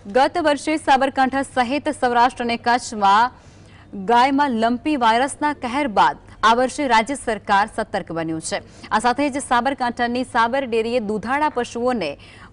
ગત વર્ષે સાબરકાંઠા સહિત સૌરાષ્ટ્ર અને કચ્છમાં ગાયમાં લંપી વાયરસના કહેર બાદ આ વર્ષે રાજ્ય સરકાર સતર્ક બન્યું છે। આ સાથે જ સાબરકાંઠાની સાબર ડેરીએ દૂધાળા પશુઓને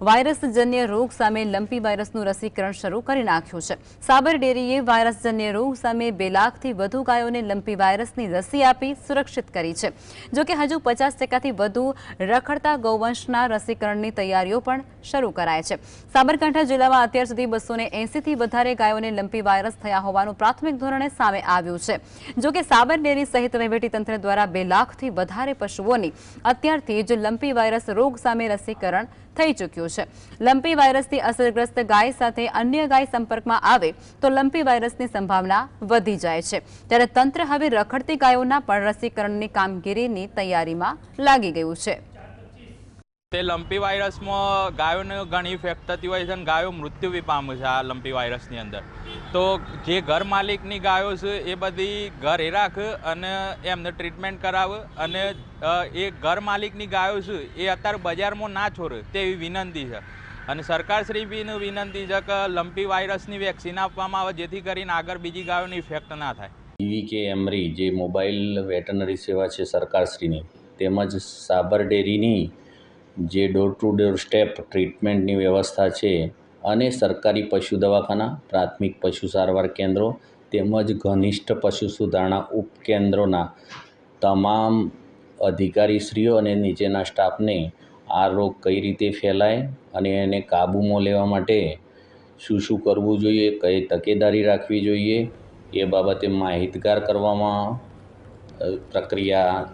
વાયરસજન્ય રોગ સામે લંપી વાયરસનું રસીકરણ શરૂ કરી નાખ્યું છે। સાબર ડેરીએ વાયરસજન્ય રોગ સામે 2 લાખથી વધુ ગાયોને લંપી વાયરસની રસી આપી સુરક્ષિત કરી છે। જોકે હજુ 50%થી વધુ રખડતા ગૌવંશના રસીકરણની તૈયારીઓ પણ શરૂ કરાઈ છે। સાબરકાંઠા જિલ્લામાં અત્યાર સુધી 280થી વધારે ગાયોને લંપી વાયરસ થયા હોવાનું પ્રાથમિક ધોરણે સામે આવ્યું છે। જોકે સાબર ડેરી સહિત વહીવટીતંત્ર દ્વારા 2 લાખથી વધારે પશુઓની અત્યારથી જ લંપી વાયરસ રોગ સામે રસીકરણ થઈ ચૂક્યું છે। લંપી વાયરસથી અસરગ્રસ્ત ગાય સાથે અન્ય ગાય સંપર્કમાં આવે તો લંપી વાયરસની સંભાવના વધી જાય છે। ત્યારે તંત્ર હવે રખડતી ગાયોના પણ રસીકરણની કામગીરીની તૈયારીમાં લાગી ગયું છે। તે લંપી વાયરસમાં ગાયોને ઘણી ઇફેક્ટ થતી હોય છે અને ગાયો મૃત્યુ બી પામે છે આ લંપી વાયરસની અંદર। તો જે ઘર માલિકની ગાયો છે એ બધી ઘરે રાખ અને એમને ટ્રીટમેન્ટ કરાવે અને એ ઘર માલિકની ગાયો છે એ અત્યારે બજારમાં ના છોડે તેવી વિનંતી છે। અને સરકારશ્રી બી વિનંતી છે કે લંપી વાયરસની વેક્સિન આપવામાં આવે જેથી કરીને આગળ બીજી ગાયોની ઇફેક્ટ ના થાય। ઈવીકે એમરી જે મોબાઈલ વેટરનરી સેવા છે સરકારશ્રીની તેમજ સાબર ડેરીની જે ડોર ટુ ડોર સ્ટેપ ટ્રીટમેન્ટની વ્યવસ્થા છે અને સરકારી પશુ દવાખાના, પ્રાથમિક પશુ સારવાર કેન્દ્રો તેમજ ઘનિષ્ઠ પશુ સુધારણા ઉપકેન્દ્રોના તમામ અધિકારીશ્રીઓ અને નીચેના સ્ટાફને આ રોગ કઈ રીતે ફેલાય અને એને કાબૂમાં લેવા માટે શું કરવું જોઈએ, કઈ તકેદારી રાખવી જોઈએ એ બાબતે માહિતગાર કરવામાં પ્રક્રિયા